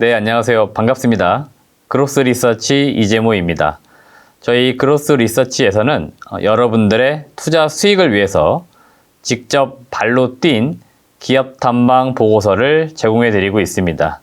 네, 안녕하세요. 반갑습니다. 그로스 리서치 이재모입니다. 저희 그로스 리서치에서는 여러분들의 투자 수익을 위해서 직접 발로 뛴 기업 탐방 보고서를 제공해 드리고 있습니다.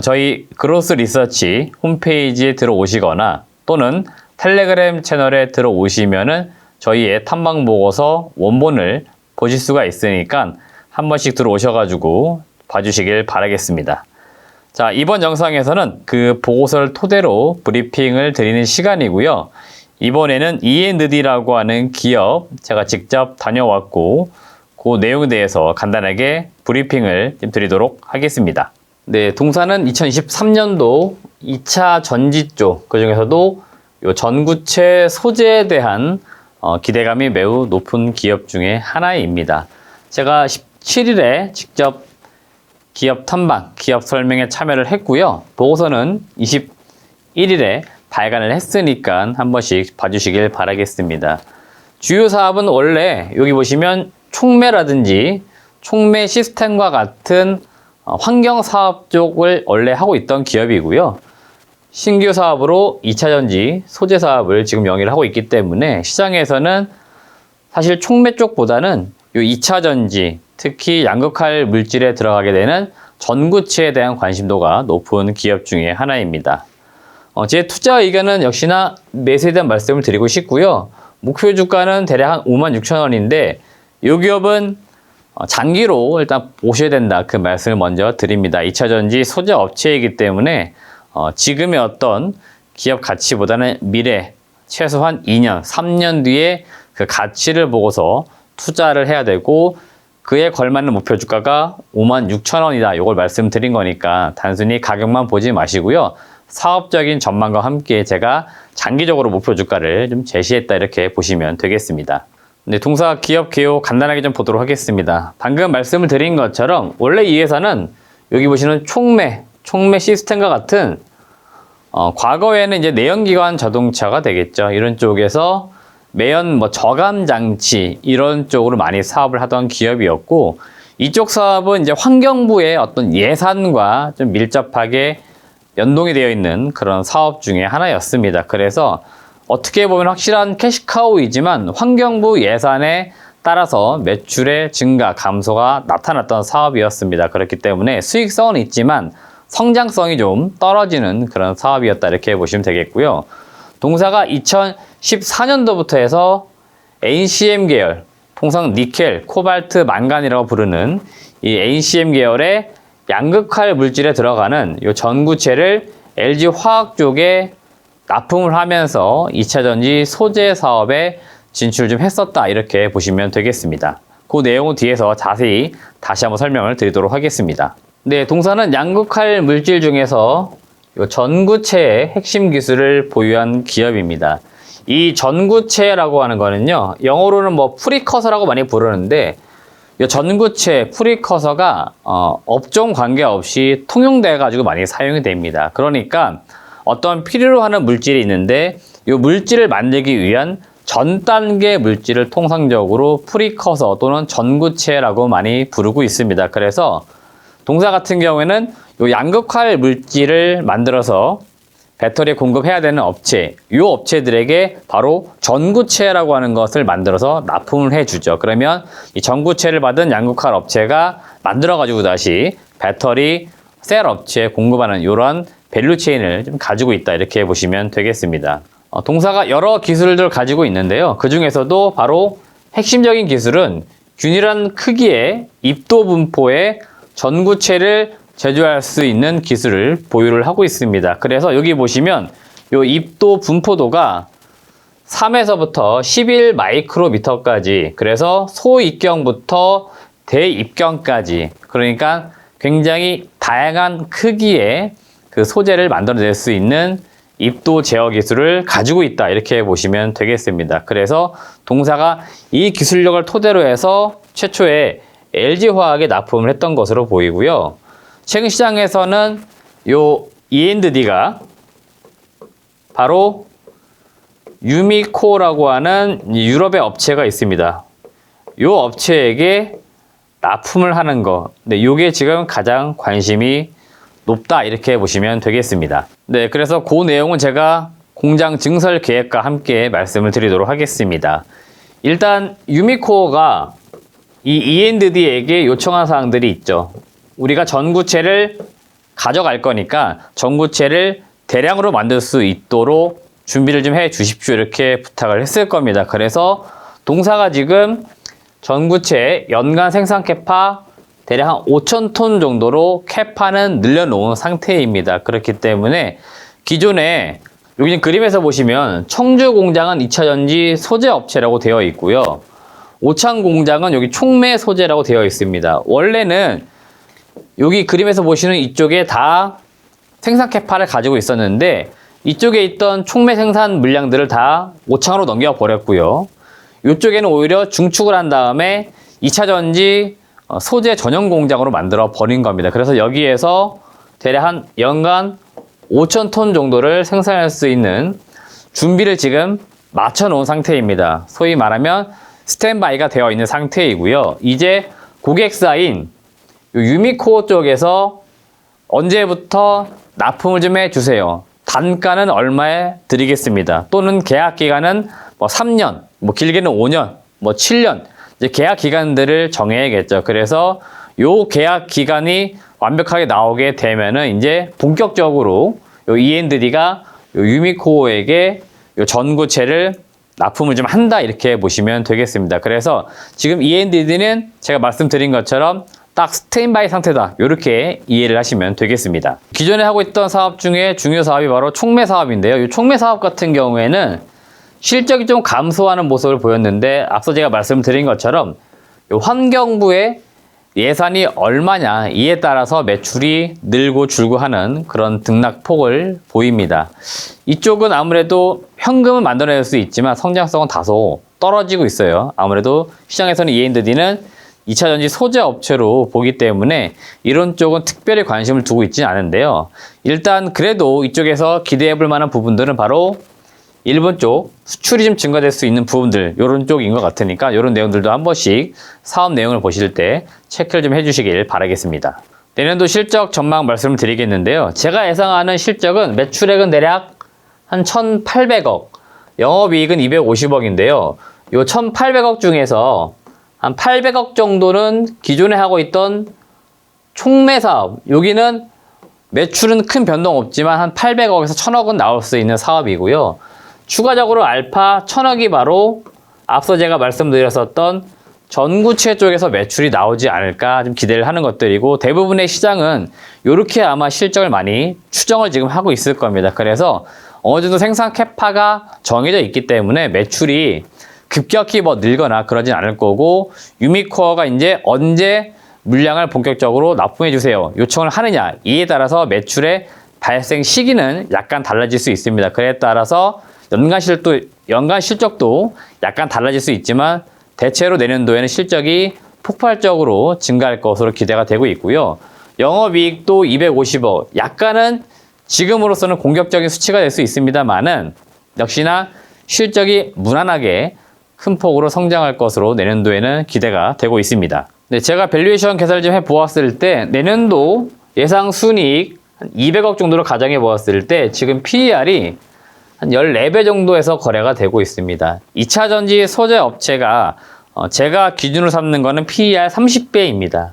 저희 그로스 리서치 홈페이지에 들어오시거나 또는 텔레그램 채널에 들어오시면은 저희의 탐방 보고서 원본을 보실 수가 있으니까 한 번씩 들어오셔가지고 봐주시길 바라겠습니다. 자, 이번 영상에서는 그 보고서를 토대로 브리핑을 드리는 시간이고요. 이번에는 E&D라고 하는 기업 제가 직접 다녀왔고 그 내용에 대해서 간단하게 브리핑을 드리도록 하겠습니다. 네, 동사는 2023년도 2차 전지 쪽, 그 중에서도 요 전구체 소재에 대한 기대감이 매우 높은 기업 중에 하나입니다. 제가 17일에 직접 기업 탐방, 기업 설명에 참여를 했고요. 보고서는 21일에 발간을 했으니까 한 번씩 봐주시길 바라겠습니다. 주요 사업은 원래 여기 보시면 촉매라든지 촉매 시스템과 같은 환경 사업 쪽을 원래 하고 있던 기업이고요. 신규 사업으로 2차 전지 소재 사업을 지금 영위를 하고 있기 때문에 시장에서는 사실 촉매 쪽보다는 이 2차 전지, 특히 양극할 물질에 들어가게 되는 전구체에 대한 관심도가 높은 기업 중에 하나입니다. 제 투자 의견은 역시나 매수에 대한 말씀을 드리고 싶고요. 목표 주가는 대략 한 56,000원인데 이 기업은 장기로 일단 보셔야 된다, 그 말씀을 먼저 드립니다. 2차 전지 소재 업체이기 때문에 지금의 어떤 기업 가치보다는 미래 최소한 2년, 3년 뒤에 그 가치를 보고서 투자를 해야 되고 그에 걸맞는 목표 주가가 56,000원이다. 이걸 말씀드린 거니까 단순히 가격만 보지 마시고요. 사업적인 전망과 함께 제가 장기적으로 목표 주가를 좀 제시했다, 이렇게 보시면 되겠습니다. 네, 동사 기업 개요 간단하게 좀 보도록 하겠습니다. 방금 말씀을 드린 것처럼 원래 이 회사는 여기 보시는 촉매 시스템과 같은 과거에는 이제 내연기관 자동차가 되겠죠. 이런 쪽에서 매연 저감 장치 이런 쪽으로 많이 사업을 하던 기업이었고, 이쪽 사업은 이제 환경부의 어떤 예산과 좀 밀접하게 연동이 되어 있는 그런 사업 중에 하나였습니다. 그래서 어떻게 보면 확실한 캐시카우이지만 환경부 예산에 따라서 매출의 증가, 감소가 나타났던 사업이었습니다. 그렇기 때문에 수익성은 있지만 성장성이 좀 떨어지는 그런 사업이었다, 이렇게 보시면 되겠고요. 동사가 2014년도부터 해서 NCM 계열, 통상 니켈, 코발트, 망간이라고 부르는 이 NCM 계열의 양극할 물질에 들어가는 이 전구체를 LG 화학 쪽에 납품을 하면서 2차 전지 소재 사업에 진출 좀 했었다, 이렇게 보시면 되겠습니다. 그 내용은 뒤에서 자세히 다시 한번 설명을 드리도록 하겠습니다. 네, 동사는 양극할 물질 중에서 이 전구체의 핵심 기술을 보유한 기업입니다. 이 전구체라고 하는 거는요, 영어로는 프리커서라고 많이 부르는데, 이 전구체, 프리커서가 업종 관계없이 통용돼 가지고 많이 사용이 됩니다. 그러니까 어떤 필요로 하는 물질이 있는데 이 물질을 만들기 위한 전 단계 물질을 통상적으로 프리커서 또는 전구체라고 많이 부르고 있습니다. 그래서 동사 같은 경우에는 이 양극할 물질을 만들어서 배터리에 공급해야 되는 업체, 이 업체들에게 바로 전구체라고 하는 것을 만들어서 납품을 해주죠. 그러면 이 전구체를 받은 양극할 업체가 만들어가지고 다시 배터리 셀 업체에 공급하는 이런 밸류체인을 좀 가지고 있다, 이렇게 보시면 되겠습니다. 동사가 여러 기술들을 가지고 있는데요. 그 중에서도 바로 핵심적인 기술은 균일한 크기의 입도 분포의 전구체를 제조할 수 있는 기술을 보유를 하고 있습니다. 그래서 여기 보시면 이 입도 분포도가 3에서부터 11 마이크로미터까지, 그래서 소입경부터 대입경까지, 그러니까 굉장히 다양한 크기의 그 소재를 만들어낼 수 있는 입도 제어 기술을 가지고 있다, 이렇게 보시면 되겠습니다. 그래서 동사가 이 기술력을 토대로 해서 최초에 LG화학에 납품을 했던 것으로 보이고요. 최근 시장에서는 요 E&D가 바로 유미코라고 하는 유럽의 업체가 있습니다. 이 업체에게 납품을 하는 거. 네, 요게 지금 가장 관심이 높다 이렇게 보시면 되겠습니다. 네, 그래서 그 내용은 제가 공장 증설 계획과 함께 말씀을 드리도록 하겠습니다. 일단 유미코어가 이 E&D에게 요청한 사항들이 있죠. 우리가 전구체를 가져갈 거니까 전구체를 대량으로 만들 수 있도록 준비를 좀 해 주십시오 이렇게 부탁을 했을 겁니다. 그래서 동사가 지금 전구체 연간 생산 캐파 대략 한 5,000톤 정도로 캐파는 늘려놓은 상태입니다. 그렇기 때문에 기존에 여기 그림에서 보시면 청주 공장은 2차전지 소재 업체라고 되어 있고요. 오창 공장은 여기 촉매 소재라고 되어 있습니다. 원래는 여기 그림에서 보시는 이쪽에 다 생산 캐파를 가지고 있었는데 이쪽에 있던 촉매 생산 물량들을 다 오창으로 넘겨버렸고요. 이쪽에는 오히려 중축을 한 다음에 2차전지 소재 전용 공장으로 만들어 버린 겁니다. 그래서 여기에서 대략 한 연간 5,000톤 정도를 생산할 수 있는 준비를 지금 맞춰 놓은 상태입니다. 소위 말하면 스탠바이가 되어 있는 상태이고요. 이제 고객사인 유미코어 쪽에서 언제부터 납품을 좀 해주세요. 단가는 얼마에 드리겠습니다. 또는 계약 기간은 뭐 3년, 뭐 길게는 5년, 뭐 7년 이제 계약 기간들을 정해야겠죠. 그래서 요 계약 기간이 완벽하게 나오게 되면은 이제 본격적으로 요 E&D가 요 유미코어에게 요 전구체를 납품을 좀 한다 이렇게 보시면 되겠습니다. 그래서 지금 E&D는 제가 말씀드린 것처럼 딱 스탠바이 상태다 이렇게 이해를 하시면 되겠습니다. 기존에 하고 있던 사업 중에 중요 사업이 바로 촉매 사업인데요. 이 촉매 사업 같은 경우에는 실적이 좀 감소하는 모습을 보였는데 앞서 제가 말씀드린 것처럼 이 환경부의 예산이 얼마냐 이에 따라서 매출이 늘고 줄고 하는 그런 등락폭을 보입니다. 이쪽은 아무래도 현금은 만들어낼 수 있지만 성장성은 다소 떨어지고 있어요. 아무래도 시장에서는 E&D는 2차전지 소재 업체로 보기 때문에 이런 쪽은 특별히 관심을 두고 있지는 않은데요. 일단 그래도 이쪽에서 기대해 볼 만한 부분들은 바로 일본 쪽 수출이 좀 증가될 수 있는 부분들 이런 쪽인 것 같으니까 이런 내용들도 한 번씩 사업 내용을 보실 때 체크를 좀 해주시길 바라겠습니다. 내년도 실적 전망 말씀을 드리겠는데요. 제가 예상하는 실적은 매출액은 대략 한 1,800억, 영업이익은 250억인데요. 이 1,800억 중에서 한 800억 정도는 기존에 하고 있던 촉매 사업, 여기는 매출은 큰 변동 없지만 한 800억에서 1,000억은 나올 수 있는 사업이고요. 추가적으로 알파 1,000억이 바로 앞서 제가 말씀드렸었던 전구체 쪽에서 매출이 나오지 않을까 좀 기대를 하는 것들이고 대부분의 시장은 이렇게 아마 실적을 많이 추정을 지금 하고 있을 겁니다. 그래서 어느 정도 생산 캐파가 정해져 있기 때문에 매출이 급격히 뭐 늘거나 그러진 않을 거고 유미코어가 이제 언제 물량을 본격적으로 납품해 주세요 요청을 하느냐 이에 따라서 매출의 발생 시기는 약간 달라질 수 있습니다. 그에 따라서 연간 실적도 약간 달라질 수 있지만 대체로 내년도에는 실적이 폭발적으로 증가할 것으로 기대가 되고 있고요. 영업이익도 250억 약간은 지금으로서는 공격적인 수치가 될 수 있습니다만은 역시나 실적이 무난하게 큰 폭으로 성장할 것으로 내년도에는 기대가 되고 있습니다. 네, 제가 밸류에이션 계산을 좀 해보았을 때 내년도 예상 순이익 한 200억 정도로 가정해 보았을 때 지금 PER이 한 14배 정도에서 거래가 되고 있습니다. 2차전지 소재 업체가 제가 기준으로 삼는 거는 PER 30배입니다.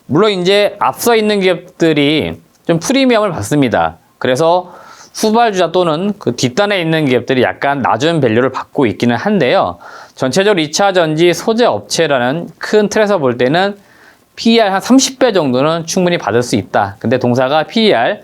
물론 이제 앞서 있는 기업들이 좀 프리미엄을 받습니다. 그래서 후발주자 또는 그 뒷단에 있는 기업들이 약간 낮은 밸류를 받고 있기는 한데요. 전체적으로 2차전지 소재 업체라는 큰 틀에서 볼 때는 PER 한 30배 정도는 충분히 받을 수 있다. 근데 동사가 PER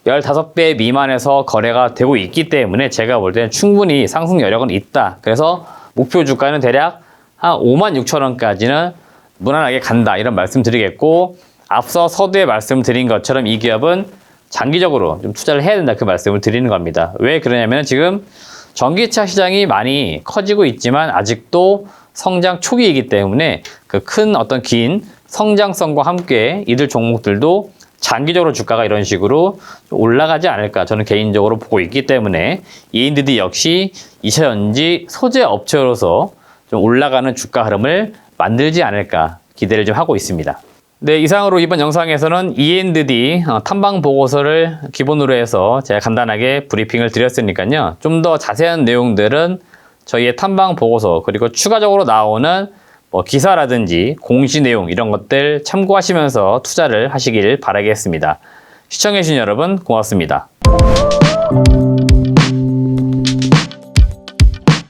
15배 미만에서 거래가 되고 있기 때문에 제가 볼 때는 충분히 상승 여력은 있다. 그래서 목표 주가는 대략 한 56,000원까지는 무난하게 간다. 이런 말씀 드리겠고 앞서 서두에 말씀드린 것처럼 이 기업은 장기적으로 좀 투자를 해야 된다. 그 말씀을 드리는 겁니다. 왜 그러냐면 지금 전기차 시장이 많이 커지고 있지만 아직도 성장 초기이기 때문에 그 큰 어떤 긴 성장성과 함께 이들 종목들도 장기적으로 주가가 이런 식으로 올라가지 않을까 저는 개인적으로 보고 있기 때문에 E&D 역시 2차전지 소재 업체로서 좀 올라가는 주가 흐름을 만들지 않을까 기대를 좀 하고 있습니다. 네, 이상으로 이번 영상에서는 E&D 탐방 보고서를 기본으로 해서 제가 간단하게 브리핑을 드렸으니까요. 좀 더 자세한 내용들은 저희의 탐방 보고서 그리고 추가적으로 나오는 기사라든지 공시 내용 이런 것들 참고하시면서 투자를 하시길 바라겠습니다. 시청해주신 여러분 고맙습니다.